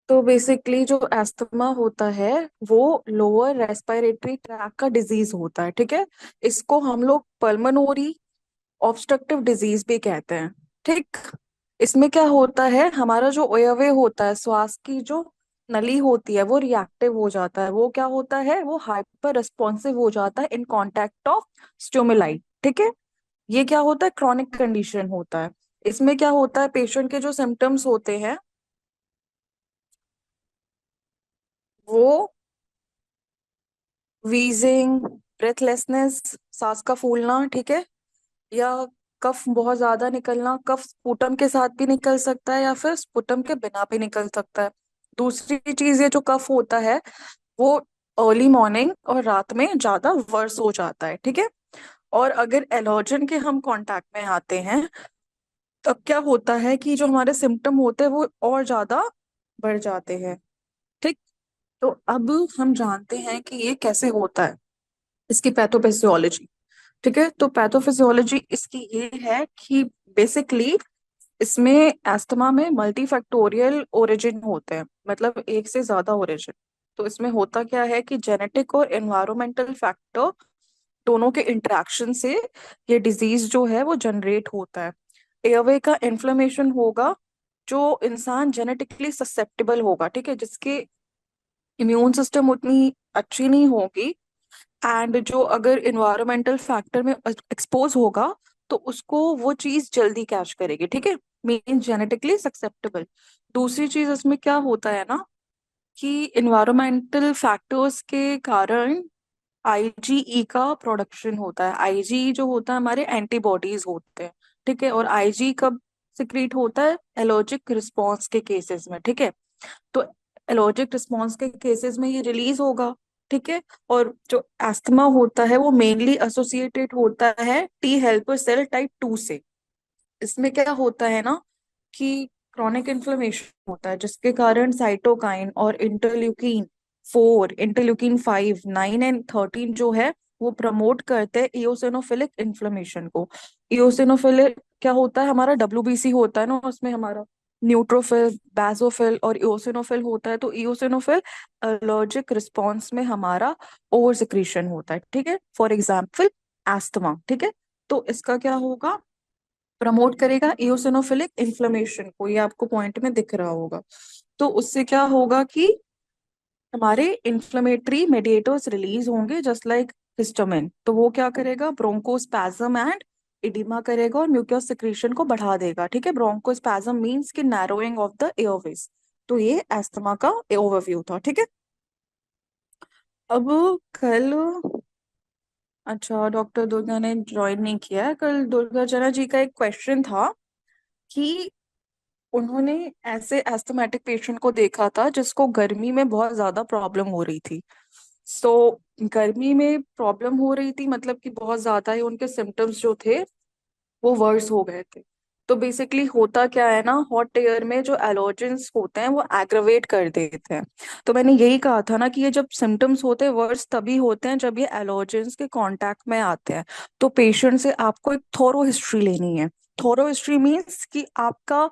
तो बेसिकली जो एस्थमा होता है वो लोअर रेस्पिरेटरी ट्रैक का डिजीज होता है, ठीक है। इसको हम लोग पल्मोनरी ऑब्स्ट्रक्टिव डिजीज भी कहते हैं, ठीक। इसमें क्या होता है, हमारा जो अवयव होता है, श्वास की जो नली होती है वो रिएक्टिव हो जाता है। वो क्या होता है, वो हाइपर रिस्पॉन्सिव हो जाता है इन कांटेक्ट ऑफ स्टिमुलाई, ठीक है। ये क्या होता है, क्रॉनिक कंडीशन होता है। इसमें क्या होता है, पेशेंट के जो सिम्टम्स होते हैं वो वीजिंग, ब्रेथलेसनेस, सांस का फूलना, ठीक है, या कफ बहुत ज्यादा निकलना। कफ स्पुटम के साथ भी निकल सकता है या फिर स्पुटम के बिना भी निकल सकता है। दूसरी चीज, ये जो कफ होता है वो अर्ली मॉर्निंग और रात में ज्यादा वर्स हो जाता है, ठीक है। और अगर एलर्जन के हम कांटेक्ट में आते हैं तब क्या होता है कि जो हमारे सिम्टम होते हैं वो और ज्यादा बढ़ जाते हैं, ठीक। तो अब हम जानते हैं कि ये कैसे होता है, इसकी पैथोफिजियोलॉजी, ठीक है। तो पैथोफिजियोलॉजी इसकी ये है कि बेसिकली इसमें एस्थमा में मल्टी फैक्टोरियल ओरिजिन होते हैं, मतलब एक से ज्यादा ओरिजिन। तो इसमें होता क्या है कि जेनेटिक और एनवायरमेंटल फैक्टर दोनों के इंटरेक्शन से ये डिजीज जो है वो जनरेट होता है। एयरवे का इन्फ्लेमेशन होगा, जो इंसान जेनेटिकली ससेप्टेबल होगा, ठीक है, जिसके इम्यून सिस्टम उतनी अच्छी नहीं होगी, एंड जो अगर इन्वायरमेंटल फैक्टर में एक्सपोज होगा तो उसको वो चीज जल्दी कैच करेगी, ठीक है। Mean genetically susceptible. दूसरी चीज इसमें क्या होता है ना, कि इन्वायरमेंटल फैक्टर्स के कारण आईजीई का प्रोडक्शन होता है। आईजी जो होता है हमारे एंटीबॉडीज होते हैं, ठीक है। और आईजी कब सिक्रीट होता है, एलर्जिक रिस्पॉन्स के केसेस में, ठीक है। तो एलर्जिक रिस्पॉन्स के केसेस में ये रिलीज होगा, ठीक है। और जो एस्थमा होता है वो मेनली एसोसिएटेड होता है टी हेल्पर सेल टाइप 2 से। इसमें क्या होता है ना कि क्रॉनिक इन्फ्लेमेशन होता है जिसके कारण साइटोकाइन और इंटरल्यूकिन 4, इंटरल्यूकिन 5, 9 एंड 13 जो है वो प्रमोट करते हैं इओसिनोफिलिक इन्फ्लेमेशन को। इओसिनोफिलिक क्या होता है, हमारा डब्ल्यूबीसी होता है ना, उसमें हमारा न्यूट्रोफिल, बेसोफिल और इओसिनोफिल होता है। तो इओसिनोफिल एलर्जिक रिस्पॉन्स में हमारा ओवर सिक्रीशन होता है, ठीक है। फॉर एग्जाम्पल एस्थमा, ठीक है। तो इसका क्या होगा, प्रमोट करेगा इओसिनोफिलिक इन्फ्लेमेशन को, ये आपको पॉइंट में दिख रहा होगा। तो उससे क्या होगा कि हमारे इन्फ्लेमेटरी मेडिएटर्स रिलीज होंगे जस्ट लाइक हिस्टामिन। तो वो क्या करेगा, ब्रोंकोस्पैज्म एंड इडिमा करेगा और म्यूकस सिक्रीशन को बढ़ा देगा, ठीक है। ब्रोंकोस्पैज्म मींस कि नैरोइंग ऑफ द एयरवेज। तो ये एस्थमा का ओवरव्यू था, ठीक है। अब कल, अच्छा डॉक्टर दुर्गा ने ज्वाइन नहीं किया है कल। दुर्गा जना जी का एक क्वेश्चन था कि उन्होंने ऐसे एस्थमेटिक पेशेंट को देखा था जिसको गर्मी में बहुत ज्यादा प्रॉब्लम हो रही थी। सो गर्मी में प्रॉब्लम हो रही थी मतलब कि बहुत ज्यादा ही उनके सिम्टम्स जो थे वो वर्स हो गए थे। तो बेसिकली होता क्या है ना, हॉट एयर में जो एलर्जेंस होते हैं वो एग्रवेट कर देते हैं। तो मैंने यही कहा था ना कि ये जब सिम्टम्स होते हैं वर्स तभी होते हैं जब ये एलर्जेंस के कांटेक्ट में आते हैं। तो पेशेंट से आपको एक थोरो हिस्ट्री लेनी है। थोरो हिस्ट्री मीन्स कि आपका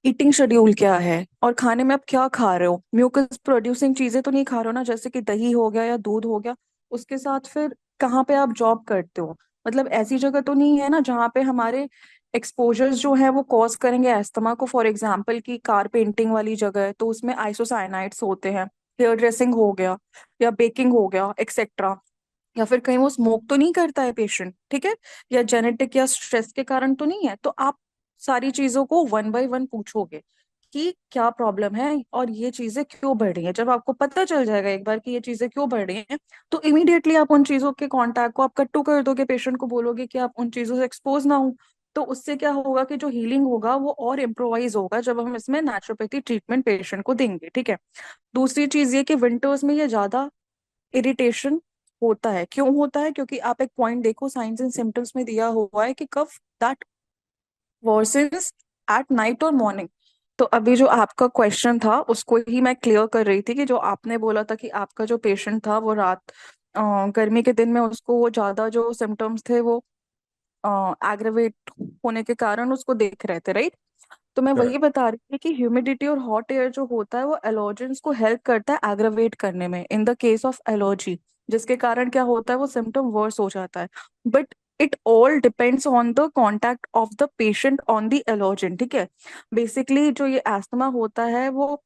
ईटिंग शेड्यूल क्या है और खाने में आप क्या खा रहे हो। म्यूकस प्रोड्यूसिंग चीजें तो नहीं खा रहे हो ना, जैसे कि दही हो गया या दूध हो गया। उसके साथ फिर कहाँ पे आप जॉब करते हो, मतलब ऐसी जगह तो नहीं है ना जहाँ पे हमारे एक्सपोजर्स जो है वो कॉज करेंगे एस्थमा को। फॉर एग्जाम्पल की कार पेंटिंग वाली जगह है तो उसमें आइसोसाइनाइड्स होते हैं, हेयर ड्रेसिंग हो गया या बेकिंग हो गया एक्सेट्रा। या फिर कहीं वो स्मोक तो नहीं करता है पेशेंट, ठीक है। या जेनेटिक या स्ट्रेस के कारण तो नहीं है। तो आप सारी चीजों को वन बाय वन पूछोगे कि क्या प्रॉब्लम है और ये चीजें क्यों बढ़ रही हैं। जब आपको पता चल जाएगा एक बार कि ये चीजें क्यों बढ़ रही हैं तो इमीडिएटली आप उन चीजों के कांटेक्ट को आप कट्टू कर दोगे, पेशेंट को बोलोगे कि आप उन चीजों से एक्सपोज ना हो। तो उससे क्या होगा कि जो हीलिंग होगा वो और इम्प्रोवाइज होगा जब हम इसमें नेचुरोपैथी ट्रीटमेंट पेशेंट को देंगे, ठीक है। दूसरी चीज ये कि विंटर्स में ये ज्यादा इरिटेशन होता है। क्यों होता है, क्योंकि आप एक पॉइंट देखो, साइंस एंड सिम्टम्स में दिया हुआ है कि कफ दैट वर्सेस एट नाइट और मॉर्निंग। तो अभी जो आपका क्वेश्चन था उसको ही मैं क्लियर कर रही थी कि जो आपने बोला था कि आपका जो पेशेंट था वो रात गर्मी के दिन में उसको वो ज्यादा जो सिम्टम्स थे वो एग्रेवेट होने के कारण उसको देख रहे थे, राइट। तो मैं वही करेक्ट। बता रही थी कि ह्यूमिडिटी और हॉट एयर जो होता है वो एलर्जेंस को हेल्प करता है एग्रावेट करने में in the case of allergy, जिसके कारण क्या होता है वो सिम्टम वर्स हो जाता है। But it all depends on the contact of the patient on the allergen, ठीक है। बेसिकली जो ये एस्थमा होता है वो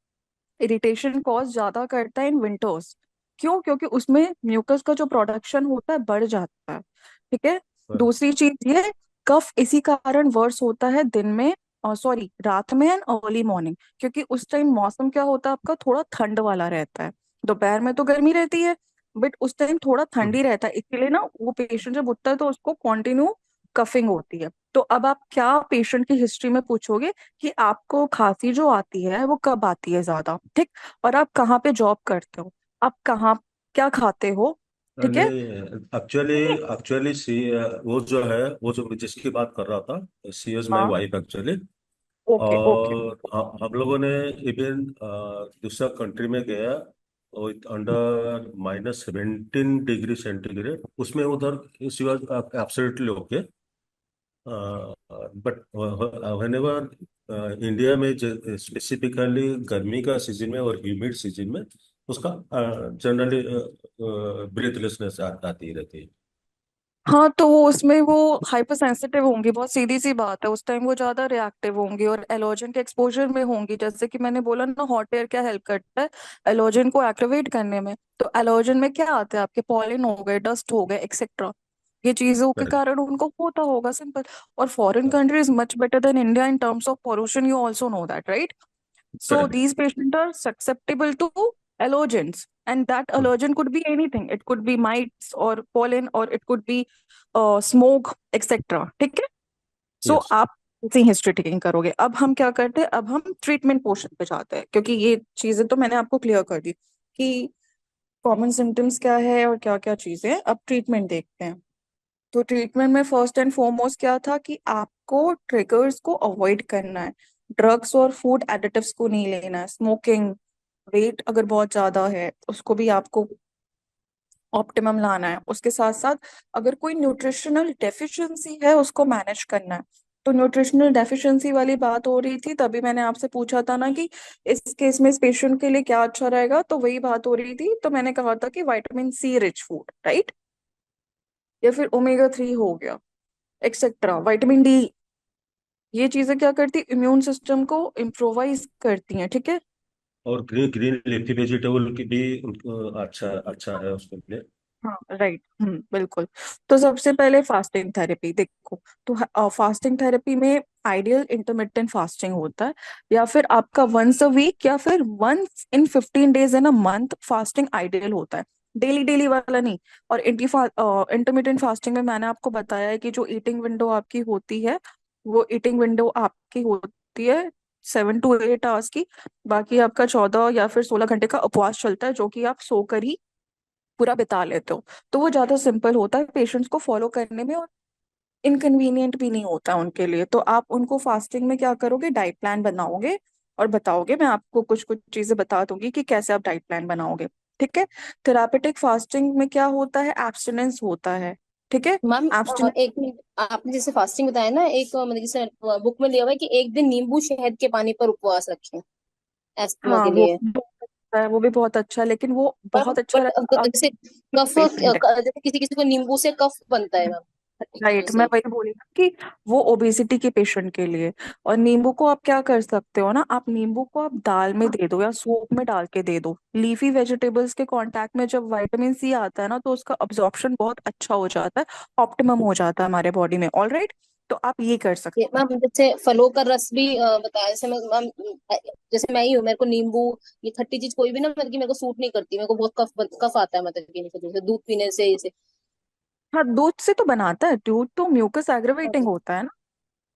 इरिटेशन कॉज ज्यादा करता है इन विंटर्स। क्यों? क्योंकि उसमें म्यूकस का जो प्रोडक्शन होता है बढ़ जाता है, ठीक है। दूसरी चीज ये, कफ इसी कारण वर्स होता है दिन में, सॉरी रात में एंड अर्ली मॉर्निंग, क्योंकि उस टाइम मौसम क्या होता है आपका, थोड़ा ठंड वाला रहता है। दोपहर में तो गर्मी रहती है, बट उस टाइम थोड़ा ठंडी रहता है, इसीलिए ना वो पेशेंट जब उठता है तो उसको कंटिन्यू कफिंग होती है। तो अब आप क्या पेशेंट की हिस्ट्री में पूछोगे कि आपको खांसी जो आती है वो कब आती है ज्यादा, ठीक, और आप कहाँ पे जॉब करते हो, आप कहाँ क्या खाते हो, ठीक है। नहीं, एक्चुअली एक्चुअली सी वो जो है, वो जो जिसकी बात कर रहा था, सी इज माई हाँ। Wife actually. Okay okay. और हम लोगों ने इवन दूसरा कंट्री में गया, और अंडर -17 डिग्री सेंटीग्रेड, उसमें उधर she was absolutely okay. But when ever India में स्पेसिफिकली गर्मी का सीजन में और ह्यूमिड सीजन में उसका जनरली ब्रीथलेसनेस आती रहती है। हाँ तो वो उसमें वो हाइपर सेंसिटिव होंगी, बहुत सीधी सी बात है, उस टाइम वो ज्यादा रिएक्टिव होंगी और एलर्जन के एक्सपोजर में होंगी। जैसे कि मैंने बोला ना, हॉट एयर क्या हेल्प करता है एलर्जन को एक्टिवेट करने में। तो एलर्जन में क्या आता है आपके, पॉलन हो गए, डस्ट हो गए, एक्सेट्रा, ये चीजों के करेक्ट। कारण उनको होता होगा, सिंपल। और foreign country is much better than India in terms of pollution, you also know that, right? So correct. these patients are susceptible to allergens, and that allergen could be anything. It could be mites or pollen, or it could be smoke, etc. ठीक है। So yes. आप इसी history taking करोगे। अब हम क्या करते हैं, अब हम ट्रीटमेंट पोर्शन पे जाते हैं, क्योंकि ये चीजें तो मैंने आपको क्लियर कर दी कि कॉमन सिम्टम्स क्या है और क्या क्या चीजें हैं। अब ट्रीटमेंट देखते हैं। तो ट्रीटमेंट में फर्स्ट एंड फॉरमोस्ट क्या था कि आपको ट्रिगर्स को अवॉइड करना है। ड्रग्स और फूड एडिटिव्स को नहीं लेना है, स्मोकिंग, वेट अगर बहुत ज्यादा है उसको भी आपको ऑप्टिमम लाना है। उसके साथ साथ अगर कोई न्यूट्रिशनल डेफिशिएंसी है उसको मैनेज करना है। तो न्यूट्रिशनल डेफिशिएंसी वाली बात हो रही थी, तभी मैंने आपसे पूछा था ना कि इस केस में इस पेशेंट के लिए क्या अच्छा रहेगा, तो वही बात हो रही थी। तो मैंने कहा था कि vitamin C rich food, right, या फिर ओमेगा 3 हो गया, एक्सेट्रा, विटामिन डी। ये चीजें क्या करती, इम्यून सिस्टम को इम्प्रोवाइज करती हैं, ठीक है। और ग्रीन ग्रीन लीफी वेजिटेबल की भी अच्छा अच्छा है उसके लिए। हाँ राइट, बिल्कुल। तो सबसे पहले फास्टिंग थेरेपी देखो। तो फास्टिंग थेरेपी में आइडियल इंटरमिटेंट फास्टिंग होता है, या फिर आपका वंस अ वीक या फिर once in 15 days in a month fasting ideal होता है, डेली डेली वाला नहीं। और इंटरमिटेंट फास्टिंग में मैंने आपको बताया है कि जो ईटिंग विंडो आपकी होती है, वो ईटिंग विंडो आपकी होती है 7 to 8 आवर्स की। बाकी आपका 14 या फिर 16 घंटे का उपवास चलता है, जो कि आप सोकर ही पूरा बिता लेते हो। तो वो ज्यादा सिंपल होता है पेशेंट्स को फॉलो करने में, और इनकन्वीनियंट भी नहीं होता उनके लिए। तो आप उनको फास्टिंग में क्या करोगे, डाइट प्लान बनाओगे और बताओगे। मैं आपको कुछ कुछ चीजें बता दूंगी कि कैसे आप डाइट प्लान बनाओगे, ठीक है। थेरापेटिक फास्टिंग में क्या होता है, एब्सटिनेंस होता है, ठीक है। मैम एब्सटिनेंस, एक मिनट, आपने जैसे फास्टिंग बताया ना, एक मतलब जैसे बुक में लिया हुआ है कि एक दिन नींबू शहद के पानी पर उपवास रखें एस्थमा हाँ के वो लिए। भी बहुत अच्छा है, वो भी बहुत अच्छा है, लेकिन वो पर बहुत अच्छा बट रहता है जैसे कफ, पेशेंट है। जैसे किसी किसी को नींबू से कफ बनता है मैम, खट्टी चीजों राइट, मैं से। वही बोली ना कि वो ओबेसिटी के पेशेंट के लिए। और नींबू को आप क्या कर सकते हो ना, आप नींबू को आप दाल में दे दो या सूप में डाल के दे दो। लीफी वेजिटेबल्स के कांटेक्ट में जब विटामिन सी आता है ना, तो उसका अब्जॉर्प्शन बहुत अच्छा हो जाता है, ऑप्टिमम हो जाता है हमारे बॉडी में, ऑल राइट। तो आप ये कर सकते हैं। मैम जैसे फलों का रस भी बताया, जैसे मैं मैम, जैसे मैं ही हूँ, मेरे को नींबू, ये खट्टी चीज कोई भी ना, मतलब कि मेरे को सूट नहीं करती, मेरे को बहुत कफ आता है, मतलब पीने से, जैसे दूध पीने से जैसे। हाँ दूध से तो बनाता है, दूध तो म्यूकस हाँ एग्रीवेटिंग जी। होता है ना,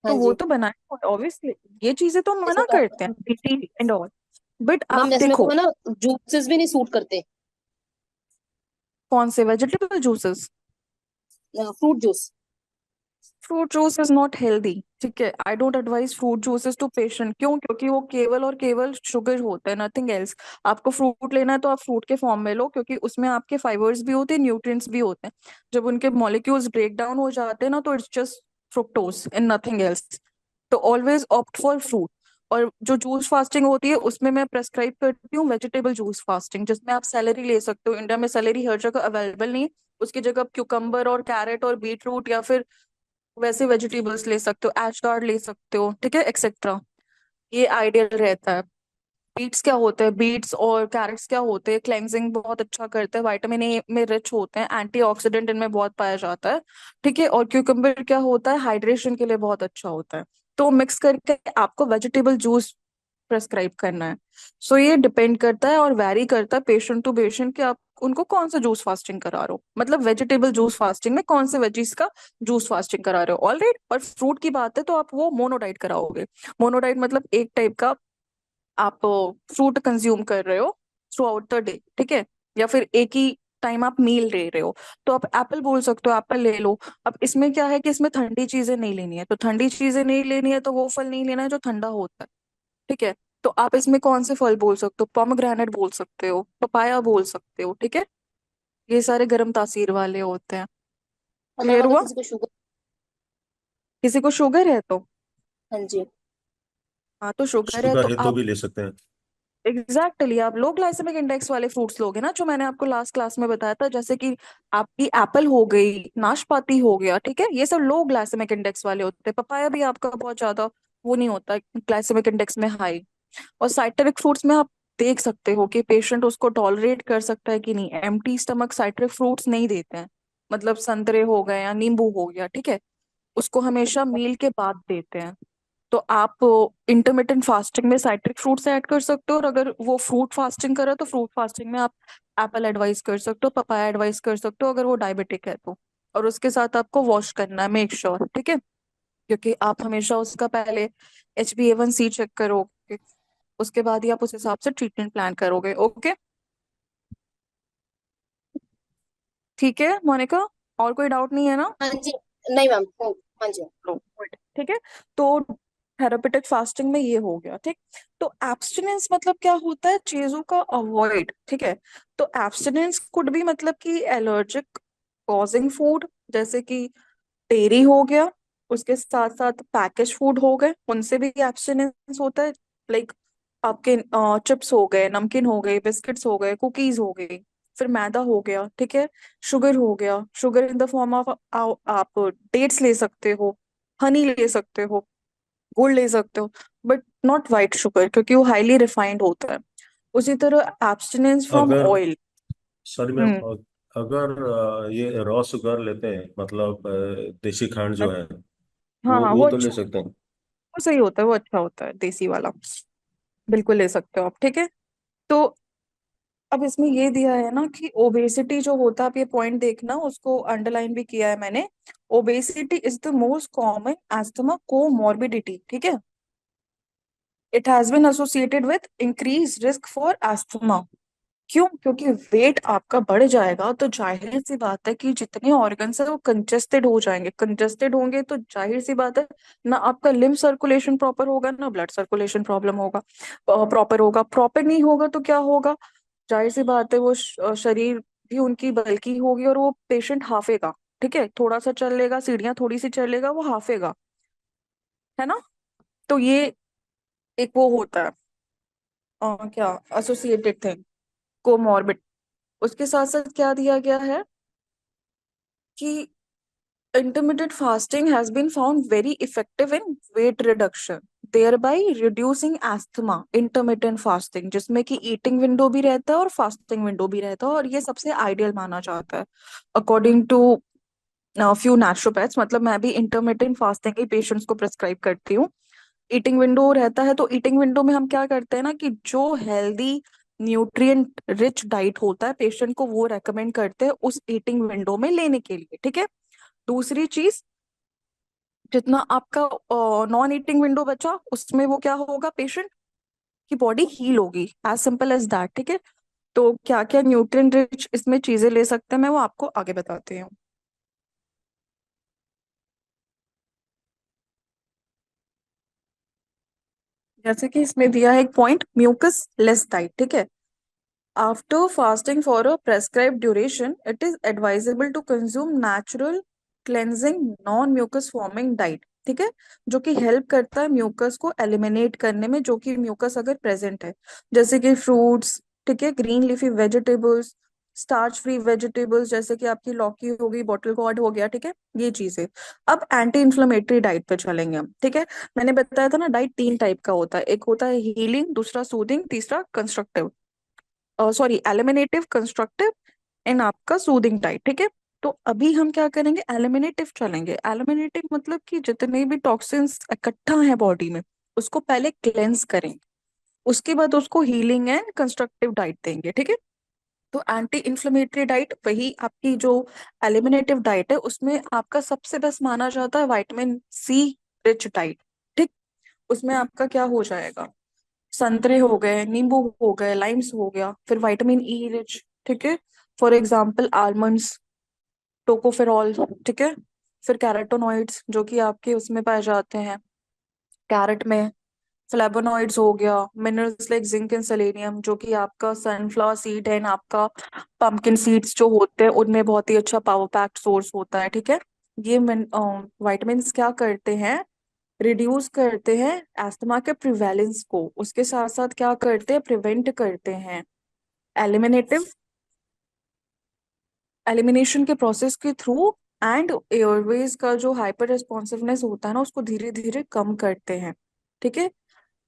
हाँ तो वो जी। तो बनाए ऑब्वियसली। ये चीजें तो जैसे मना करते हैं एंड ऑल, बट मैम, आप जैसे मेरे को देखो। ना जूसेस भी नहीं सूट करते, कौन से vegetable juices? Fruit juice. Fruit juice is not healthy, ठीक है। I don't advise fruit juices to patient. क्यों? क्योंकि वो केवल और केवल शुगर होता है, नथिंग एल्स। आपको फ्रूट लेना है तो आप फ्रूट के फॉर्म में लो, क्योंकि उसमें आपके फाइबर्स भी होते हैं, न्यूट्रिएंट्स भी होते हैं। जब उनके मॉलिक्यूल्स ब्रेक डाउन हो जाते हैं ना, तो it's just fructose and nothing else. तो ऑलवेज ऑप्ट फॉर फ्रूट। और जो जूस फास्टिंग होती है उसमें मैं प्रेस्क्राइब करती हूँ वेजिटेबल जूस फास्टिंग, जिसमें आप सेलेरी ले सकते हो। इंडिया में सेलेरी हर जगह अवेलेबल नहीं है, उसकी जगह आप क्यूकम्बर और कैरेट और बीट रूट या फिर वैसे वेजिटेबल्स ले सकते हो, एश गार्ड ले सकते हो, ठीक है, एक्सेट्रा। ये आइडियल रहता है। बीट्स क्या होते हैं, बीट्स और कैरेट्स क्या होते हैं, क्लेंजिंग बहुत अच्छा करते हैं, विटामिन ए में रिच होते हैं, एंटीऑक्सीडेंट इनमें बहुत पाया जाता है, ठीक है। और क्यूकम्बर क्या होता है, हाइड्रेशन के लिए बहुत अच्छा होता है। तो मिक्स करके आपको वेजिटेबल जूस प्रेस्क्राइब करना है। सो ये डिपेंड करता है और वैरी करता है पेशेंट टू पेशेंट कि आप उनको कौन सा जूस फास्टिंग करा रहे हो, मतलब वेजिटेबल जूस फास्टिंग में कौन से वेजीज का जूस फास्टिंग करा रहे हो। ऑलराइट, और फ्रूट की बात है तो आप वो मोनोडाइट कराओगे। मोनोडाइट मतलब एक टाइप का आप फ्रूट कंज्यूम कर रहे हो थ्रू आउट द डे, ठीक है, या फिर एक ही टाइम आप मील ले रहे हो। तो आप एप्पल बोल सकते हो, एप्पल ले लो। अब इसमें क्या है कि इसमें ठंडी चीजें नहीं लेनी है, तो ठंडी चीजें नहीं लेनी है तो वो फल नहीं लेना है जो ठंडा होता है, ठीक है। तो आप इसमें कौन से फल बोल सकते हो, पोमेग्रेनेट बोल सकते हो, पपाया बोल सकते हो, ठीक है। ये सारे गर्म तासीर वाले होते हैं। और मैम क्लियर अगर हुआ? किसी को शुगर। किसी को शुगर है तो, हाँ जी। हाँ तो शुगर है शुगर तो है तो आप भी ले सकते हैं। एग्जैक्टली आप लो ग्लाइसेमिक इंडेक्स वाले फ्रूट्स लोगे ना, जो मैंने आपको लास्ट क्लास में बताया था, जैसे कि आपकी एप्पल हो गई, नाशपाती हो गया, ठीक है, ये सब लो ग्लाइसेमिक इंडेक्स वाले होते हैं। पपाया भी आपका बहुत ज्यादा वो नहीं होता ग्लाइसेमिक इंडेक्स में हाई। और साइट्रिक फ्रूट्स में आप देख सकते हो कि पेशेंट उसको टॉलरेट कर सकता है कि नहीं। एम्प्टी स्टमक साइट्रिक फ्रूट्स नहीं देते हैं, मतलब संतरे हो गए या नींबू हो गया, ठीक है, उसको हमेशा मील के बाद देते हैं। तो आप इंटरमिटेंट फास्टिंग में साइट्रिक फ्रूट्स ऐड कर सकते हो, और अगर वो फ्रूट फास्टिंग करे तो फ्रूट फास्टिंग में आप एप्पल एडवाइस कर सकते हो, पपाया एडवाइस कर सकते हो अगर वो डायबिटिक है तो। और उसके साथ आपको वॉश करना है, मेक श्योर, ठीक है, क्योंकि आप हमेशा उसका पहले HbA1c चेक करोगे, उसके बाद ही आप उस हिसाब से ट्रीटमेंट प्लान करोगे। ओके, ठीक है मोनिका, और कोई डाउट नहीं है ना? हाँ जी। नहीं मैम, हाँ जी। लो गुड, ठीक है। तो थेरापेटिक फास्टिंग में ये हो गया, ठीक। तो एब्स्टिनेंस मतलब क्या होता है, चीजों का अवॉइड, ठीक है। तो एब्स्टिनेंस कुड भी मतलब कि एलर्जिक कॉजिंग फूड, जैसे कि डेयरी हो गया, उसके साथ साथ पैकेज फूड हो गए, उनसे भी एब्स्टिनेंस होता है। लाइक आपके चिप्स हो गए, नमकीन हो गए, बिस्किट्स हो गए, कुकीज हो गई, फिर मैदा हो गया, ठीक है, शुगर हो गया, sugar in the form of आप डेट्स ले सकते हो, हनी ले सकते हो, गुड़ ले सकते हो, बट नॉट वाइट शुगर क्योंकि वो हाईली रिफाइंड होता है। उसी तरह एब्स्टिनेंस फ्रॉम अगर ऑयल। सॉरी मैम, हम्म। अगर ये रॉ शुगर लेते हैं, मतलब देसी खांड जो है, हाँ हाँ, वो वो तो ले अच्छा, सकते हैं। वो सही होता है, वो अच्छा होता है देसी वाला, बिल्कुल ले सकते हो आप, ठीक है। तो अब इसमें ये दिया है ना कि ओबेसिटी जो होता है, आप ये पॉइंट देखना, उसको अंडरलाइन भी किया है मैंने। Obesity is the most common asthma comorbidity, ठीक है। It has been associated with increase risk for asthma. क्यों? क्योंकि वेट आपका बढ़ जाएगा तो जाहिर सी बात है कि जितने ऑर्गन्स है वो कंजेस्टेड हो जाएंगे, कंजेस्टेड होंगे तो जाहिर सी बात है ना आपका लिम्फ सर्कुलेशन प्रॉपर होगा ना ब्लड सर्कुलेशन प्रॉब्लम होगा, प्रॉपर होगा। प्रॉपर नहीं होगा तो क्या होगा, जाहिर सी बात है वो शरीर भी उनकी बल्कि होगी और वो पेशेंट हाफेगा, ठीक है, थोड़ा सा चल लेगा, सीढ़ियां थोड़ी सी चलेगा, वो हाफेगा, है ना। तो ये एक वो होता है क्या, एसोसिएटेड थिंग, कोमॉर्बिड। उसके साथ साथ क्या दिया गया है कि intermittent fasting has been found very effective in weight reduction, thereby reducing asthma। intermittent fasting जिसमें कि ईटिंग विंडो भी रहता है और फास्टिंग विंडो भी रहता है, और ये सबसे आइडियल माना जाता है अकॉर्डिंग टू फ्यू नेचुरोपैथ्स। मतलब मैं भी इंटरमिटेंट फास्टिंग के पेशेंट्स को प्रेस्क्राइब करती हूँ। ईटिंग विंडो रहता है तो ईटिंग विंडो में हम क्या करते हैं ना कि जो हेल्दी न्यूट्रिएंट रिच डाइट होता है पेशेंट को वो रेकमेंड करते हैं उस ईटिंग विंडो में लेने के लिए, ठीक है। दूसरी चीज, जितना आपका नॉन ईटिंग विंडो बचा उसमें वो क्या होगा, पेशेंट की बॉडी हील होगी, एज सिंपल एज दैट, ठीक है। तो क्या क्या न्यूट्रिएंट रिच इसमें चीजें ले सकते हैं मैं वो आपको आगे बताती हूँ। जैसे कि इसमें दिया है एक पॉइंट, म्यूकस लेस डाइट, ठीक है। After fasting for a prescribed duration it is advisable to consume natural cleansing non mucus forming diet. ठीक है, जो कि हेल्प करता है म्यूकस को एलिमिनेट करने में, जो कि म्यूकस अगर प्रेजेंट है, जैसे कि फ्रूट्स, ठीक है, green leafy vegetables, starch free vegetables जैसे कि आपकी लौकी हो गई, बॉटल गॉर्ड हो गया, ठीक है, ये चीजें। अब एंटी इन्फ्लेमेटरी डाइट पे चलेंगे हम, ठीक है। मैंने बताया था ना, डाइट 3 टाइप का होता है, एक होता है हीलिंग, दूसरा सूदिंग, तीसरा constructive, sorry eliminative, constructive and आपका सूदिंग टाइप, ठीक है। तो अभी हम क्या करेंगे, एलिमिनेटिव चलेंगे। एलिमिनेटिव मतलब कि जितने भी टॉक्सिन्स इकट्ठा है बॉडी में, उसको पहले क्लेंस करेंगे, उसके बाद उसको हीलिंग एंड कंस्ट्रक्टिव डाइट देंगे, ठीक है। तो एंटी इन्फ्लेमेटरी डाइट वही आपकी जो एलिमिनेटिव डाइट है, उसमें आपका सबसे बेस्ट माना जाता है विटामिन सी रिच डाइट, ठीक। उसमें आपका क्या हो जाएगा, संतरे हो गए, नींबू हो गए, लाइम्स हो गया, फिर विटामिन ई रिच, ठीक है, फॉर एग्जाम्पल आलमंड्स, टोकोफेरॉल, ठीक है, फिर कैरोटीनॉइड्स जो कि आपके उसमें पाए जाते हैं कैरेट में, फ्लेवोनॉइड्स हो गया, minerals like zinc and selenium जो कि आपका सनफ्लावर सीड एंड आपका पंपकिन सीड्स जो होते हैं उनमें बहुत ही अच्छा पावर पैक्ड सोर्स होता है, ठीक है। ये विटामिन क्या करते हैं, रिड्यूस करते हैं अस्थमा के प्रिवेलेंस को, उसके साथ साथ क्या करते हैं, प्रिवेंट करते हैं एलिमिनेटिव एलिमिनेशन के प्रोसेस के थ्रू, एंड एयरवेज का जो हाइपर रेस्पॉन्सिवनेस होता है ना, उसको धीरे धीरे कम करते हैं, ठीक है।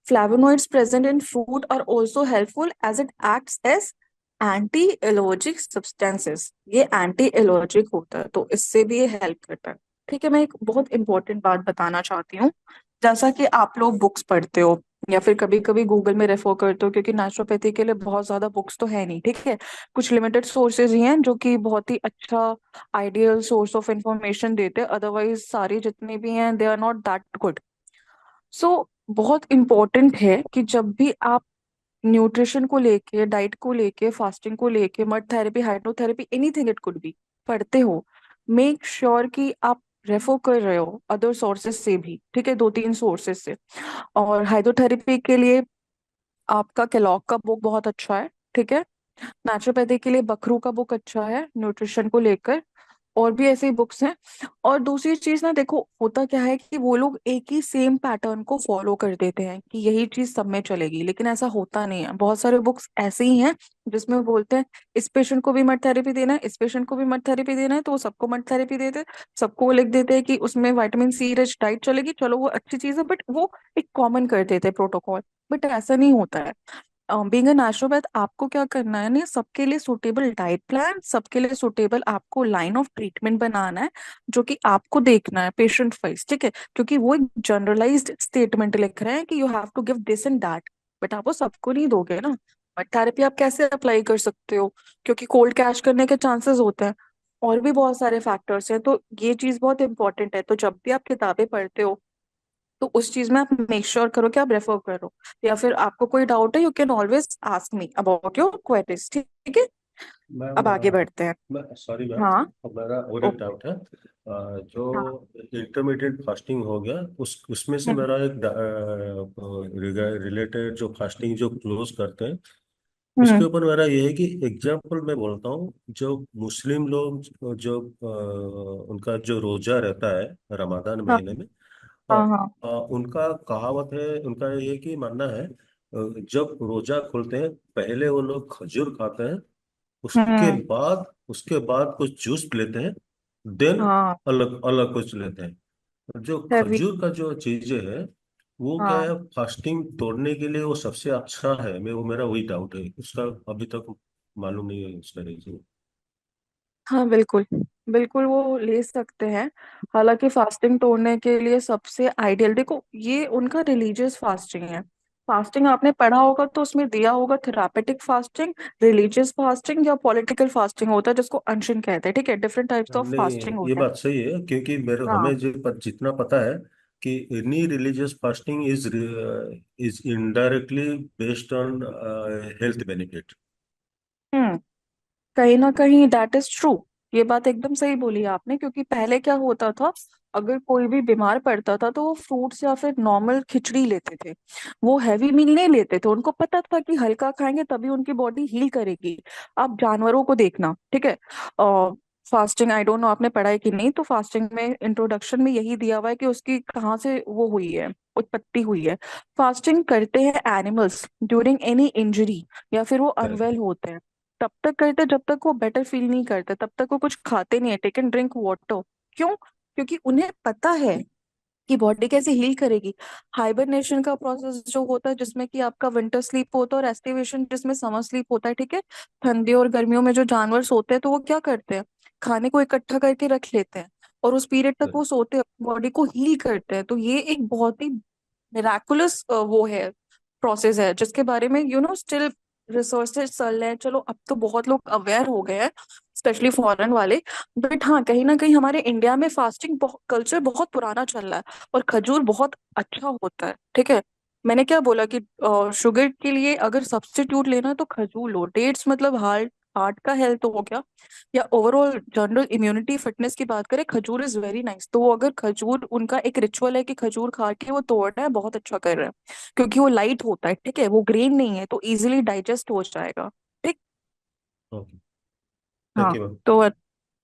Flavonoids present in fruit are also helpful as it acts as anti-allergic substances। ये एंटी होता है तो इससे भी ये हेल्प करता है, ठीक है। मैं एक बहुत इंपॉर्टेंट बात बताना चाहती हूँ, जैसा कि आप लोग बुक्स पढ़ते हो या फिर कभी कभी गूगल में रेफर करते हो, क्योंकि नेचुरोपैथी के लिए बहुत ज्यादा बुक्स तो है नहीं, ठीक है, कुछ लिमिटेड सोर्सेज ही हैं जो कि बहुत ही अच्छा आइडियल सोर्स ऑफ इंफॉर्मेशन देते हैं, अदरवाइज सारी जितनी भी हैं they are not that good. So बहुत इम्पोर्टेंट है कि जब भी आप न्यूट्रिशन को लेके, डाइट को लेके, फास्टिंग को लेके, mud therapy, hydrotherapy, anything it could be, पढ़ते हो, मेक श्योर कि आप रेफर कर रहे हो अदर सोर्सेज से भी, ठीक है, 2-3 सोर्सेज से। और हाइड्रोथेरेपी के लिए आपका केलॉग का बुक बहुत अच्छा है, ठीक है। नेचुरोपैथी के लिए बकरू का बुक अच्छा है न्यूट्रिशन को लेकर, और भी ऐसे ही बुक्स हैं। और दूसरी चीज ना, देखो होता क्या है कि वो लोग एक ही सेम पैटर्न को फॉलो कर देते हैं कि यही चीज सब में चलेगी, लेकिन ऐसा होता नहीं है। बहुत सारे बुक्स ऐसे ही हैं जिसमें वो बोलते हैं इस पेशेंट को भी मड थेरेपी देना है, इस पेशेंट को भी मड थेरेपी देना है, तो वो सबको मड थेरेपी देते हैं, सबको वो लिख देते हैं कि उसमें विटामिन सी रिच डाइट चलेगी, चलो वो अच्छी चीज है, बट वो एक कॉमन कर देते हैं प्रोटोकॉल। बट ऐसा नहीं होता है। बीइंग अ नेचुरोपैथ आपको क्या करना है ना, सबके लिए सुटेबल डाइट प्लान, सबके लिए सुटेबल आपको लाइन ऑफ ट्रीटमेंट बनाना है, जो कि आपको देखना है पेशेंट वाइज, ठीक है, क्योंकि वो एक जनरलाइज्ड स्टेटमेंट लिख रहे हैं कि you have to give this and that, but आप वो सबको नहीं दोगे ना। बट थेरेपी आप कैसे अप्लाई कर सकते हो, क्योंकि कोल्ड कैच करने के चांसेस होते हैं, और भी बहुत सारे फैक्टर्स हैं, तो ये चीज बहुत इंपॉर्टेंट है। तो जब भी आप किताबें पढ़ते हो तो उस चीज में आप मेक श्योर करो कि आप रेफर करो, या फिर आपको कोई डाउट है you can always ask me about your queries, ठीक है। मैम अब आगे बढ़ते हैं। मैं सॉरी मैम, हाँ। अब मेरा और एक ओके। डाउट है। जो हाँ। इंटरमीडिएट फास्टिंग हो गया, उसमें से हम्म। मेरा एक रिलेटेड जो फास्टिंग जो क्लोज करते हैं, उसके हम्म। ऊपर मेरा ये है कि एग्जाम्पल मैं बोलता हूँ, जो मुस्लिम लोग जो उनका जो रोजा रहता है रमादान हाँ। महीने में, हाँ। हाँ। उनका कहावत है, उनका ये कि मानना है, जब रोजा खोलते हैं पहले वो लोग खजूर खाते हैं, उसके हम्म। बाद उसके बाद कुछ जूस लेते हैं, देन हाँ। अलग अलग कुछ लेते हैं। जो हैवी। खजूर का जो चीजें है, वो क्या हाँ। है, फास्टिंग तोड़ने के लिए वो सबसे अच्छा है। मैं वो मेरा वही डाउट है, उसका अभी तक मालूम नहीं है उसका रीजन। हाँ बिल्कुल, बिल्कुल वो ले सकते हैं। हालांकि फास्टिंग तोड़ने के लिए सबसे आइडियल, देखो ये उनका रिलीजियस फास्टिंग है। फास्टिंग आपने पढ़ा होगा तो उसमें दिया होगा थेरापेटिक फास्टिंग, रिलीजियस फास्टिंग या पॉलिटिकल फास्टिंग होता है जिसको अनशन कहते हैं, ठीक है, डिफरेंट टाइप्स ऑफ नहीं, फास्टिंग ये होते हैं। बात सही है, क्योंकि मेरे हाँ। हमें जो जितना पता है कि any religious fasting is indirectly based on health benefit. Hmm. कहीं ना कहीं दैट इज ट्रू। ये बात एकदम सही बोली आपने, क्योंकि पहले क्या होता था, अगर कोई भी बीमार पड़ता था तो वो फ्रूट्स या फिर नॉर्मल खिचड़ी लेते थे, वो हैवी मील नहीं लेते थे, उनको पता था कि हल्का खाएंगे तभी उनकी बॉडी हील करेगी। आप जानवरों को देखना, ठीक है, फास्टिंग आई डोंट नो आपने पढ़ा है कि नहीं, तो फास्टिंग में इंट्रोडक्शन में यही दिया हुआ है कि उसकी कहाँ से वो हुई है, उत्पत्ति हुई है। फास्टिंग करते हैं एनिमल्स ड्यूरिंग एनी इंजरी, या फिर वो अनवेल होते हैं तब तक करते हैं जब तक वो बेटर फील नहीं करते, तब तक वो कुछ खाते नहीं है, टेक एंड ड्रिंक वाटर। क्यों? क्योंकि उन्हें पता है कि बॉडी कैसे हील करेगी। हाइबरनेशन का प्रोसेस जो होता है जिसमें कि आपका विंटर स्लीप होता है, और एस्टिवेशन जिसमें समर स्लीप होता है, ठीक है। ठंडी और गर्मियों में जो जानवर सोते हैं तो वो क्या करते हैं, खाने को इकट्ठा करके रख लेते हैं, और उस पीरियड तक वो सोते हैं, बॉडी को हील करते हैं। तो ये एक बहुत ही मिराकुलस वो है, प्रोसेस है, जिसके बारे में स्टिल रिसर्चेस चल रहे हैं। चलो अब तो बहुत लोग अवेयर हो गए हैं, स्पेशली फॉरेन वाले। बट हाँ, कहीं ना कहीं हमारे इंडिया में फास्टिंग कल्चर बहुत पुराना चल रहा है, और खजूर बहुत अच्छा होता है, ठीक है। मैंने क्या बोला कि शुगर के लिए अगर सब्स्टिट्यूट लेना है तो खजूर लो। डेट्स मतलब हार्ट हार्ट का हेल्थ हो गया, या ओवरऑल जनरल इम्यूनिटी फिटनेस की बात करें, खजूर इज वेरी नाइस। तो वो अगर खजूर, उनका एक रिचुअल है कि खजूर खा के वो तोड़ना है, बहुत अच्छा कर रहे हैं, क्योंकि वो लाइट होता है, ठीक है, वो ग्रेन नहीं है, तो इजीली डाइजेस्ट हो जाएगा। ठीक। ओके, हाँ। Thank you ma'am. तो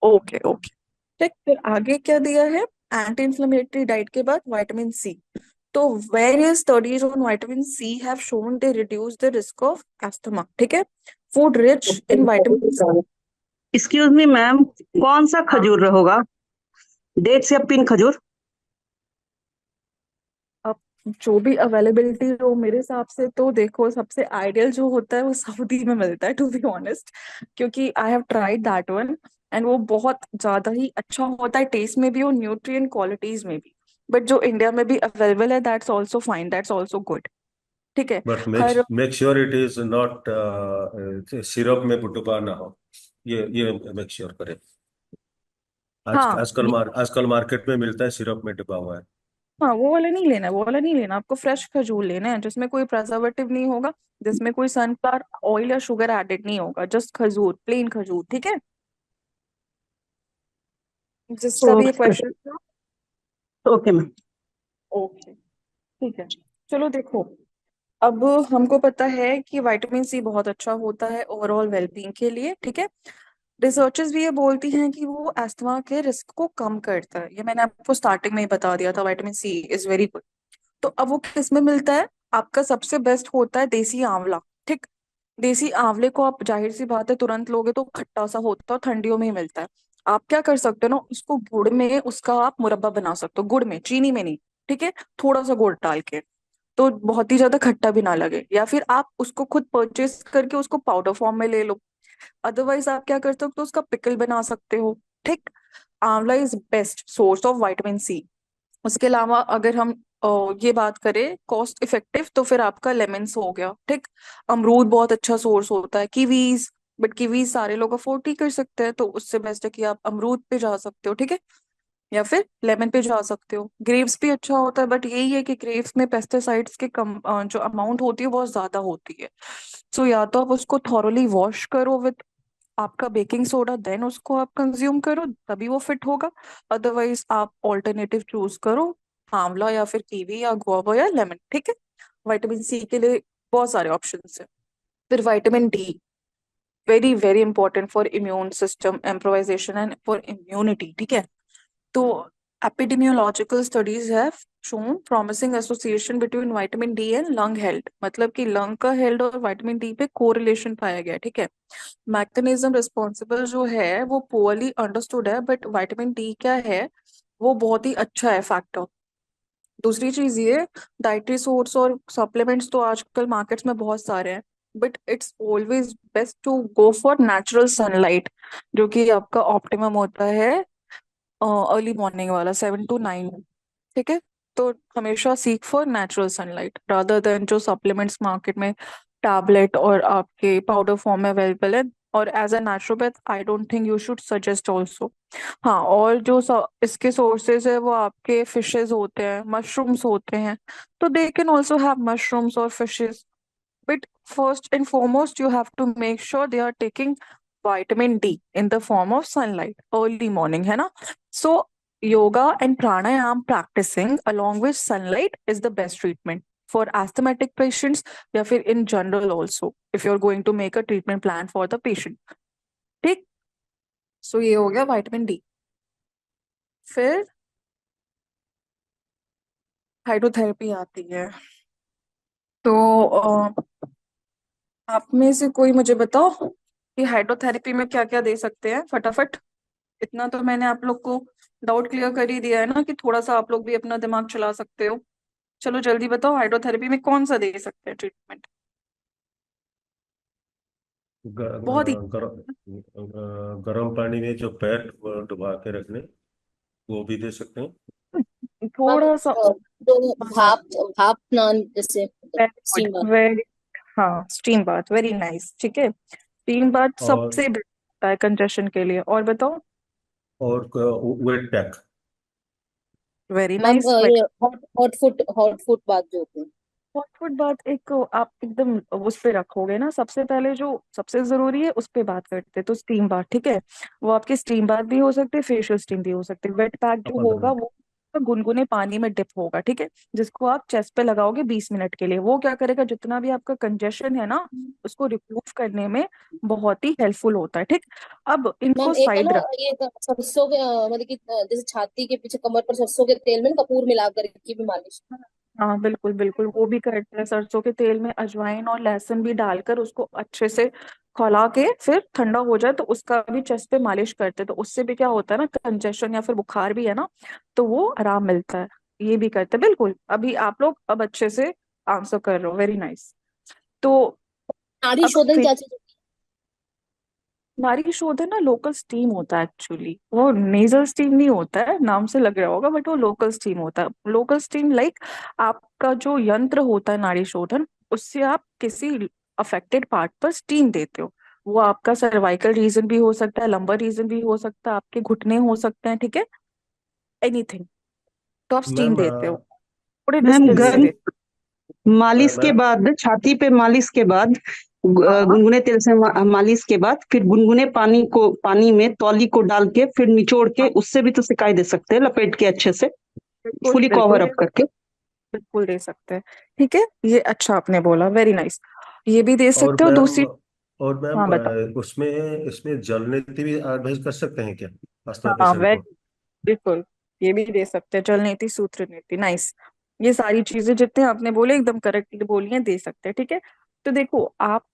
ओके ओके। ठीक, फिर आगे क्या दिया है? एंटी इंफ्लेमेटरी डाइट के बाद विटामिन सी। तो various studies on vitamin C have shown they reduce the risk of asthma, ठीक है। Food rich in vitamin C. Excuse me ma'am, कौन सा खजूर होगा, डेट्स या पिन खजूर? अब जो भी अवेलेबिलिटी हो, मेरे हिसाब से तो देखो, सबसे आइडियल जो होता है वो सऊदी में मिलता है, टू बी ऑनेस्ट, क्योंकि I have tried that one, and वो बहुत ज्यादा ही अच्छा होता है टेस्ट में भी और न्यूट्रिएंट क्वालिटीज में भी। बट जो इंडिया में भी अवेलेबल है, that's also fine, that's also good, ठीक है। But her make sure it is not syrup में बुटुका ना हो, ये मेक श्योर करें। हाँ आजकल मार्केट में मिलता है, सिरप में डुबा हुआ है। हाँ, वो वाला नहीं लेना है, वो वाला नहीं लेना, आपको फ्रेश खजूर लेना है जिसमें कोई प्रिजर्वेटिव नहीं होगा, जिसमें कोई सनफ्लावर ऑयल या शुगर एडेड नहीं होगा, जस्ट खजूर, प्लेन खजूर, ठीक है। जिसका भी ये ओके क्वेश्चन था। Okay ma'am. ओके, ठीक है। चलो देखो, अब हमको पता है कि विटामिन सी बहुत अच्छा होता है ओवरऑल वेलबींग के लिए, ठीक है। रिसर्चर्स भी ये बोलती हैं कि वो अस्थमा के रिस्क को कम करता है, ये मैंने आपको स्टार्टिंग में ही बता दिया था, vitamin C is very good. तो अब वो किस में मिलता है? आपका सबसे बेस्ट होता है देसी आंवला, ठीक। देसी आंवले को आप जाहिर सी बात है तुरंत लोगे तो खट्टा सा होता है, ठंडियों में ही मिलता है। आप क्या कर सकते हो ना, उसको गुड़ में उसका आप मुरब्बा बना सकते हो, गुड़ में, चीनी में नहीं, ठीक है, थोड़ा सा गुड़ डाल के, तो बहुत ही ज्यादा खट्टा भी ना लगे। या फिर आप उसको खुद परचेस करके उसको पाउडर फॉर्म में ले लो। अदरवाइज आप क्या कर सकते हो, उसका पिकल बना सकते हो, ठीक। Amla is best source of vitamin C. उसके अलावा अगर हम ये बात करें कॉस्ट इफेक्टिव, तो फिर आपका लेमन्स हो गया, ठीक। अमरूद बहुत अच्छा सोर्स होता है, कीवीज, बट कीवीज सारे लोग अफोर्ड नहीं कर सकते हैं, तो उससे बेस्ट है कि आप अमरूद पे जा सकते हो, ठीक है, या फिर लेमन पे जा सकते हो। ग्रेप्स भी अच्छा होता है, बट यही है कि ग्रेप्स में पेस्टिसाइड्स के कम जो अमाउंट होती है बहुत ज्यादा होती है। सो या तो आप उसको थॉरोली वॉश करो विद आपका बेकिंग सोडा, देन उसको आप कंज्यूम करो, तभी वो फिट होगा। अदरवाइज आप ऑल्टरनेटिव चूज करो, आंवला या फिर कीवी या गुआवा या लेमन, ठीक है। विटामिन सी के लिए बहुत सारे ऑप्शन है। फिर vitamin D, very very important for immune system improvisation and for immunity, ठीक है। तो epidemiological studies have shown promising association between vitamin D and lung health, मतलब कि लंग का हेल्थ और विटामिन डी पे कोरिलेशन पाया गया, ठीक है। मैकेनिज्म रिस्पॉन्सिबल जो है वो पुअरली अंडरस्टूड है, बट विटामिन डी क्या है, वो बहुत ही अच्छा है फैक्टर। दूसरी चीज ये, डाइटरी सोर्स और सप्लीमेंट्स तो आजकल मार्केट्स में बहुत सारे हैं, but it's always best to go for natural sunlight, जो कि आपका ऑप्टिमम होता है अर्ली मॉर्निंग वाला, 7 to 9, ठीक है। तो हमेशा seek for natural sunlight rather than जो सप्लीमेंट्स मार्केट में टैबलेट और आपके पाउडर फॉर्म में अवेलेबल है। और as a naturopath I don't think you should suggest also. हाँ, और जो इसके सोर्सेज है वो आपके फिशेज होते हैं, मशरूम्स होते हैं, तो they can also have mushrooms और fishes. But first and foremost, you have to make sure they are taking vitamin D in the form of sunlight early morning, है ना? So yoga and pranayam practicing along with sunlight is the best treatment for asthmatic patients, या फिर in general also if you're going to make a treatment plan for the patient. ठीक। सो ये हो गया vitamin D. फिर hydrotherapy आती है। तो आप में से कोई मुझे बताओ कि हाइड्रोथेरेपी में क्या क्या दे सकते हैं फटाफट। इतना तो मैंने आप लोग को डाउट क्लियर कर ही दिया है ना कि थोड़ा सा आप लोग भी अपना दिमाग चला सकते हो। चलो जल्दी बताओ, हाइड्रोथेरेपी में कौन सा दे सकते हैं ट्रीटमेंट। बहुत ही गर्म पानी में जो पैर डुबा के रखने, वो भी दे सकते हैं। मैम थोड़ा सा। जो हाँ, भाप भाप नान जैसे वेरी स्टीम गुड, वेरी। हाँ, स्टीम बाथ, वेरी नाइस, ठीक है। स्टीम बाथ और सबसे बेस्ट होता है कंजेशन के लिए। और बताओ। और weight pack. Very ma'am nice. ये हॉट फुट बात जो होते हैं। हॉटफुट बात एक आप एकदम उस पे रखोगे ना, सबसे पहले जो सबसे जरूरी है उस पे बात करते हैं, तो स्टीम बाथ, ठीक है। वो आपके स्टीम बाथ भी हो सकते हैं, फेशियल स्टीम भी हो सकते हैं। वेट पैक जो 15 होगा मिनट वो गुनगुने पानी में डिप होगा, ठीक है। जिसको आप चेस्ट पे लगाओगे 20 मिनट के लिए। वो क्या करेगा, जितना भी आपका कंजेशन है ना उसको रिमूव करने में बहुत ही हेल्पफुल होता है, ठीक। अब मैम इनको एक है ना, साइड रख। ये सरसों के मतलब कि जैसे छाती के पीछे कमर पर सरसों के तेल में कपूर मिला कर की भी मालिश। हाँ बिल्कुल बिल्कुल, वो भी करते हैं। सरसों के तेल में अजवाइन और लहसुन भी डालकर उसको अच्छे से खौला के फिर ठंडा हो जाए तो उसका भी चेस्ट पे मालिश करते हैं। तो उससे भी क्या होता है ना, कंजेशन या फिर बुखार भी है ना तो वो आराम मिलता है। ये भी करते हैं बिल्कुल। अभी आप लोग अब अच्छे से आंसर कर रहे हो, वेरी नाइस। तो नाड़ी अब शोधन क्या चीज होती नारी शोधन ना लोकल स्टीम होता है एक्चुअली। वो नेजल स्टीम नहीं होता है, नाम से लग रहा होगा बट वो लोकल स्टीम होता है। लोकल स्टीम लाइक आपका जो यंत्र होता है नाड़ी शोधन, उससे आप किसी अफेक्टेड पार्ट पर स्टीम देते हो। वो आपका सर्वाइकल रीजन भी हो सकता है, लंबर रीजन भी हो सकता है, आपके घुटने हो सकते हैं, ठीक है। एनीथिंग। तो आप स्टीम मैम। देते हो थोड़े मैम डिस्टेंस से गर्म दे। मालिश के मैम। बाद, छाती पे मालिश के बाद, हाँ गुनगुने तेल से मालिश के बाद फिर गुनगुने पानी में तौली को डाल के फिर निचोड़ के हाँ, उससे भी तो सिकाई दे सकते हैं, लपेट के अच्छे से बिल्कुल फुली बिल्कुल कवर दे, अप करके। बिल्कुल दे सकते हैं, ठीक है। ये अच्छा आपने बोला, वेरी नाइस। ये भी दे और सकते हो मैम दूसरी। और मैम हाँ बताओ। उसमें इसमें जल नीति भी एडवाइस कर सकते हैं क्या आस्था हाँ पेशेंट को? वेरी, बिल्कुल। ये भी दे सकते हैं, जल नीति, सूत्र नीति, नाइस। ये सारी चीजें जितने आपने बोले एकदम करेक्टली बोली हैं, दे सकते हैं, ठीक है। तो देखो आप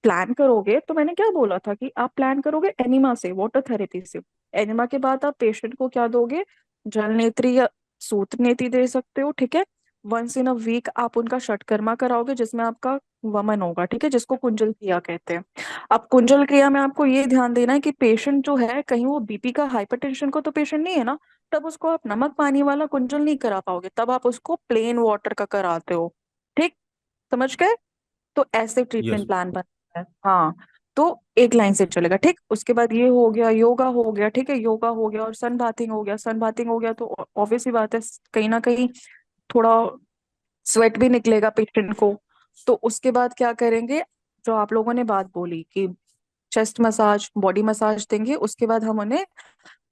प्लान करोगे तो मैंने क्या बोला था कि आप प्लान करोगे एनिमा से, वाटर थेरेपी से। एनिमा के बाद आप पेशेंट को क्या दोगे, जल नेत्री या सूत्र नेत्री दे सकते हो, ठीक है। वंस इन अ वीक आप उनका षटकर्मा कराओगे जिसमें आपका वमन होगा, ठीक है, जिसको कुंजल क्रिया कहते हैं। अब कुंजल क्रिया में आपको ये ध्यान देना है कि पेशेंट जो है कहीं वो बीपी का, हाइपरटेंशन को तो पेशेंट नहीं है ना, तब उसको आप नमक पानी वाला कुंजल नहीं करा पाओगे, तब आप उसको प्लेन वाटर का कराते हो, ठीक। समझ गए। तो ऐसे यस। ट्रीटमेंट प्लान बनता है, हाँ। तो एक लाइन से चलेगा, ठीक। उसके बाद ये हो गया, योगा हो गया, ठीक है, योगा हो गया और सन बाथिंग हो गया। सन बाथिंग हो गया तो ऑब्वियस सी बात है, कहीं ना कहीं थोड़ा स्वेट भी निकलेगा पेशेंट को। तो उसके बाद क्या करेंगे, जो आप लोगों ने बात बोली कि चेस्ट मसाज, बॉडी मसाज देंगे, उसके बाद हम उन्हें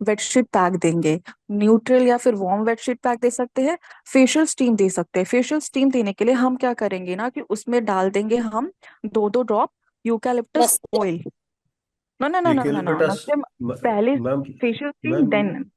बेडशीट पैक देंगे। न्यूट्रल या फिर वार्म बेडशीट पैक दे सकते हैं। फेशियल स्टीम दे सकते हैं। फेशियल स्टीम देने के लिए हम क्या करेंगे ना कि उसमें डाल देंगे हम 2-2 ड्रॉप यूकैलिप्टस है? ऑयल। ना ना ना ना ना ना ना, यूकेलिप्टस। पहले ma'am. Facial steam ma'am then.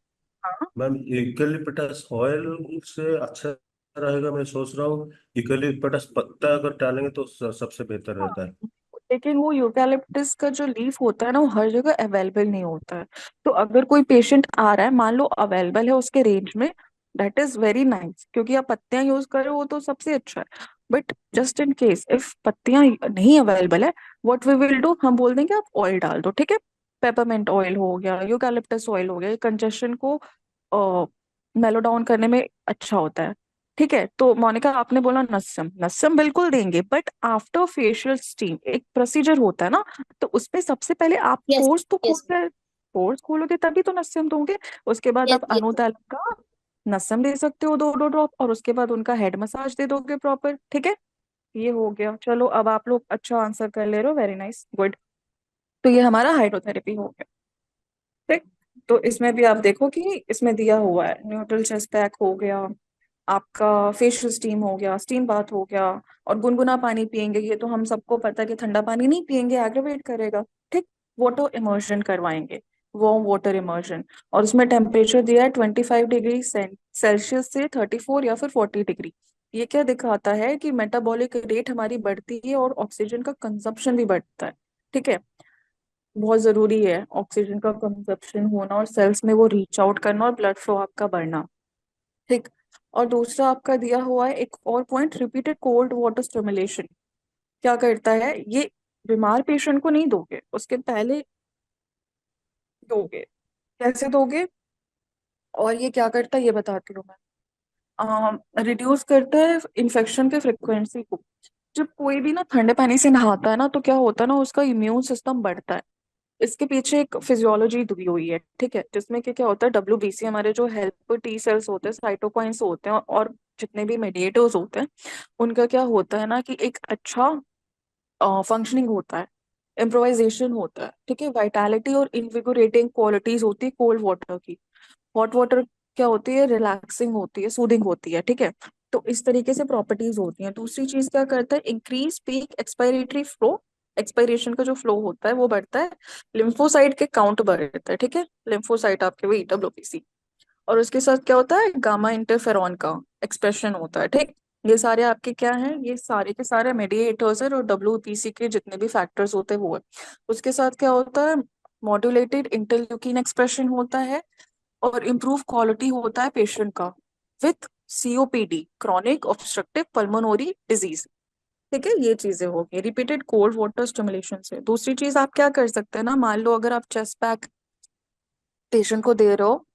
हाँ मैम यूकेलिप्टस ऑयल से अच्छा रहेगा, मैं सोच रहा हूँ। यूकेलिप्टस पत्ता अगर डालेंगे तो सबसे बेहतर हाँ, रहता है। लेकिन वो यूकैलिप्टस का जो लीफ होता है ना वो हर जगह अवेलेबल नहीं होता है। तो अगर कोई पेशेंट आ रहा है, मान लो अवेलेबल है उसके रेंज में, दैट इज वेरी नाइस, क्योंकि आप पत्तियां यूज कर रहे हो वो तो सबसे अच्छा है। But just in case if पत्तियां नहीं अवेलेबल है, व्हाट वी विल डू, हम बोल देंगे आप ऑयल डाल दो, ठीक है। पेपरमेंट ऑयल हो गया, यूकैलिप्टस ऑयल हो गया, ये कंजेशन को मेलो डाउन करने में अच्छा होता है, ठीक है। तो मोनिका आपने बोला नस्यम, नस्यम बिल्कुल देंगे बट आफ्टर फेशियल स्टीम एक प्रोसीजर होता है ना, तो उसमें सबसे पहले आप यस पोर्स तो यस खोलते, पोर्स खोलोगे तभी तो नस्यम दोगे। उसके बाद यस आप यस। अनुदैर्ध्य का नस्यम दे सकते हो 2-2 ड्रॉप, और उसके बाद उनका हेड मसाज दे दोगे प्रॉपर, ठीक है। ये हो गया। चलो अब आप लोग अच्छा आंसर कर ले रहे हो, वेरी नाइस, गुड। तो ये हमारा हाइड्रोथेरेपी हो गया, ठीक। तो इसमें भी आप देखो कि इसमें दिया हुआ है न्यूट्रल चेस्ट पैक हो गया, आपका फेशियल स्टीम हो गया, स्टीम बाथ हो गया, और गुनगुना पानी पियेंगे। ये तो हम सबको पता है कि ठंडा पानी नहीं पियेंगे, एग्रेवेट करेगा, ठीक। वाटर इमर्शन करवाएंगे, वार्म वाटर इमर्शन। और उसमें टेम्परेचर दिया है 25 डिग्री सेल्सियस से 34 या फिर 40 डिग्री। ये क्या दिखाता है कि मेटाबॉलिक रेट हमारी बढ़ती है और ऑक्सीजन का कंजप्शन भी बढ़ता है। ठीक है, बहुत जरूरी है ऑक्सीजन का कंजप्शन होना और सेल्स में वो रीच आउट करना और ब्लड फ्लो आपका बढ़ना। ठीक। और दूसरा आपका दिया हुआ है एक और point, repeated cold water stimulation. क्या करता है ये, बीमार पेशेंट को नहीं दोगे, उसके पहले दोगे। कैसे दोगे और ये क्या करता है ये बताती हूँ मैं। रिड्यूस करता है इन्फेक्शन के फ्रिक्वेंसी को। जब कोई भी ना ठंडे पानी से नहाता है ना तो क्या होता है ना, उसका इम्यून सिस्टम बढ़ता है। इसके पीछे एक फिजियोलॉजी दी हुई है, ठीक है, जिसमें कि क्या होता है, WBC हमारे जो हेल्पर टी सेल्स होते हैं, साइटोकाइंस होते हैं और जितने भी मेडिएटर्स होते हैं, उनका क्या होता है ना कि एक अच्छा फंक्शनिंग होता है, इम्प्रोवाइजेशन होता है। ठीक है, वाइटैलिटी और इन्विगोरेटिंग क्वालिटीज होती है कोल्ड वाटर की। हॉट वाटर क्या होती है, रिलैक्सिंग होती है, सूदिंग होती है। ठीक है, तो इस तरीके से प्रॉपर्टीज होती हैं। दूसरी चीज क्या करता है, increase peak expiratory flow, expiration का जो फ्लो होता है वो बढ़ता है। लिम्फोसाइट के काउंट बढ़ता है। ठीक है, लिम्फोसाइट आपके वही WBC। और उसके साथ क्या होता है, गामा इंटरफेरॉन का एक्सप्रेशन होता है। ठीक, ये सारे आपके क्या हैं, ये सारे के सारे मेडिएटर्स है और WBC के जितने भी फैक्टर्स होते हैं वो है। उसके साथ क्या होता है, मॉड्यूलेटेड इंटरल्यूकिन एक्सप्रेशन होता है और इम्प्रूव क्वालिटी होता है पेशेंट का with COPD, chronic obstructive pulmonary disease. ठीक है, ये चीजें हो गई रिपीटेड कोल्ड वाटर स्टिमुलेशन से। दूसरी चीज आप क्या कर सकते हैं ना, मान लो अगर आप चेस्ट पैक पेशेंट को दे रहे हो,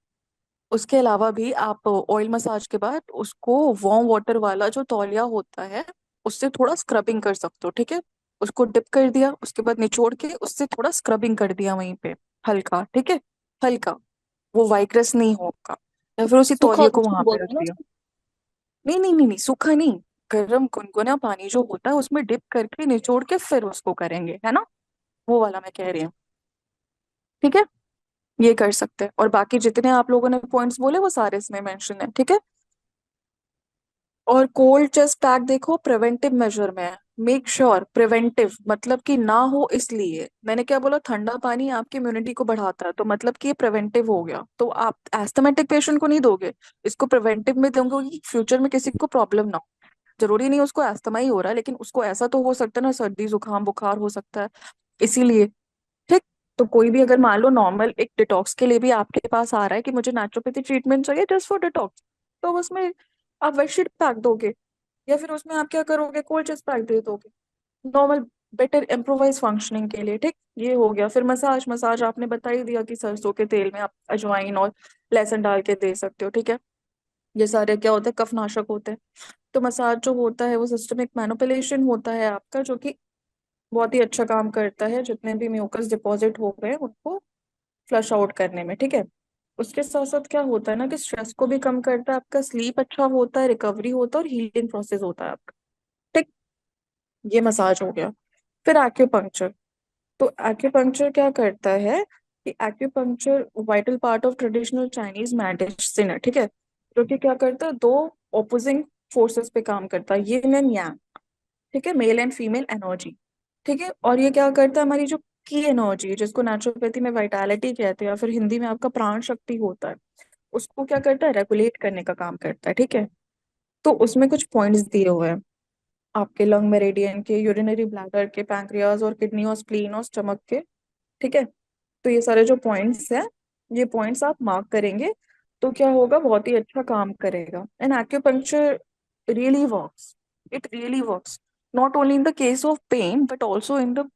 उसके अलावा भी आप ऑयल मसाज के बाद उसको वार्म वाटर वाला जो तौलिया होता है उससे थोड़ा स्क्रबिंग कर सकते हो। ठीक है, उसको डिप कर दिया, उसके बाद निचोड़ के उससे थोड़ा स्क्रबिंग कर दिया वहीं पे, हल्का। ठीक है, हल्का, वो वाइग्रेस नहीं होगा। या फिर उसी सूखा तौलिए को सूख वहां पे रख बोलते हैं ना दिया। उसको। नहीं नहीं नहीं नहीं, सूखा नहीं, गर्म गुनगुना पानी जो होता है उसमें डिप करके निचोड़ के फिर उसको करेंगे, है ना, वो वाला मैं कह रही हूँ। ठीक है, ये कर सकते हैं। और बाकी जितने आप लोगों ने पॉइंट्स बोले वो सारे इसमें मेंशन है। ठीक है, और कोल्ड चेस्ट पैक देखो प्रिवेंटिव मेजर में है। मेक श्योर प्रिवेंटिव मतलब कि ना हो, इसलिए मैंने क्या बोला, ठंडा पानी आपकी इम्यूनिटी को बढ़ाता है तो मतलब कि ये प्रिवेंटिव हो गया। तो आप एस्थमेटिक पेशेंट को नहीं दोगे, इसको प्रिवेंटिव में दोगे कि फ्यूचर में किसी को प्रॉब्लम ना हो। जरूरी नहीं उसको अस्थमा ही हो रहा है, लेकिन उसको ऐसा तो हो सकता है ना, सर्दी जुकाम बुखार हो सकता है, इसीलिए। ठीक, तो कोई भी अगर मान लो नॉर्मल एक डिटॉक्स के लिए भी आपके पास आ रहा है कि मुझे नेचुरोपैथी ट्रीटमेंट चाहिए जस्ट फॉर डिटॉक्स, तो उसमें आप वेटशीट पैक दोगे या फिर उसमें आप क्या करोगे, कोल्ड चेस्ट पैक दे दोगे नॉर्मल, बेटर इम्प्रोवाइज फंक्शनिंग के लिए। ठीक, ये हो गया। फिर मसाज, मसाज आपने बता ही दिया कि सरसों के तेल में आप अजवाइन और लहसुन डाल के दे सकते हो। ठीक है, ये सारे क्या होते हैं, कफनाशक होते हैं। तो मसाज जो होता है वो सिस्टमिक मैनिपुलेशन होता है आपका, जो कि बहुत ही अच्छा काम करता है जितने भी म्यूकस डिपॉजिट हो गए उनको फ्लश आउट करने में। ठीक है, उसके साथ साथ क्या होता है ना कि स्ट्रेस को भी कम करता है, आपका स्लीप अच्छा होता है, रिकवरी होता है और हीलिंग प्रोसेस होता है आपका। ठीक, ये मसाज हो गया। फिर एक्यूपंक्चर। तो एक्यूपंक्चर क्या करता है कि acupuncture vital part of traditional Chinese medicine है। ठीक है, जो कि क्या करता है, दो ओपोजिंग फोर्सेस पे काम करता है, यिन एंड यांग। ठीक है, मेल एंड फीमेल एनर्जी। ठीक है, और ये क्या करता है, हमारी जो की एनर्जी जिसको नेचुरोपैथी में वाइटालिटी कहते हैं या फिर हिंदी में आपका प्राण शक्ति होता है, उसको क्या करता है, रेगुलेट करने का काम करता है। ठीक है, तो उसमें कुछ पॉइंट्स दिए हुए हैं आपके लंग मेरिडियन के, यूरिनरी ब्लैडर के, पैंक्रियाज और किडनी और स्प्लीन और स्टमक के। ठीक है, तो ये सारे जो पॉइंट्स हैं, ये पॉइंट्स आप मार्क करेंगे तो क्या होगा, बहुत ही अच्छा काम करेगा। And acupuncture really works, it really works, not only in the case of pen but also in the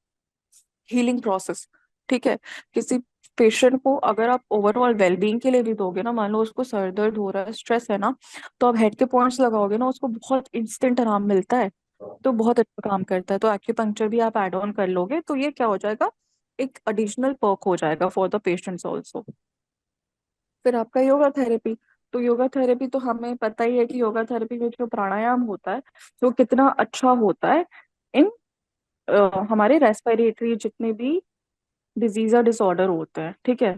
healing process. ठीक है, किसी पेशेंट को अगर आप ओवरऑल वेलबींग के लिए भी दोगे ना, मान लो उसको सर दर्द हो रहा है, स्ट्रेस है ना, तो आप हेड के पॉइंट्स लगाओगे ना, उसको बहुत इंस्टेंट आराम मिलता है, तो बहुत अच्छा काम करता है। तो एक्यूपंक्चर भी आप एड ऑन कर लोगे तो ये क्या हो जाएगा, एक एडिशनल पर्क हो जाएगा फॉर द पेशेंट्स ऑल्सो। फिर आपका योगा थेरेपी। तो योगा थेरेपी तो हमें पता ही है कि योगा थेरेपी में जो प्राणायाम होता है वो कितना अच्छा होता है इन हमारे रेस्पिरेटरी जितने भी डिजीज या डिसऑर्डर होते हैं। ठीक है,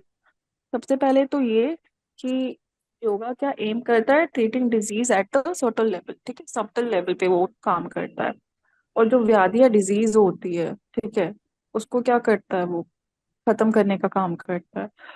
सबसे पहले तो ये कि योगा क्या एम करता है, treating disease at the certain level. ठीक है, सबटल लेवल पे वो काम करता है। और जो व्याधि या डिजीज होती है, ठीक है, उसको क्या करता है, वो खत्म करने का काम करता है।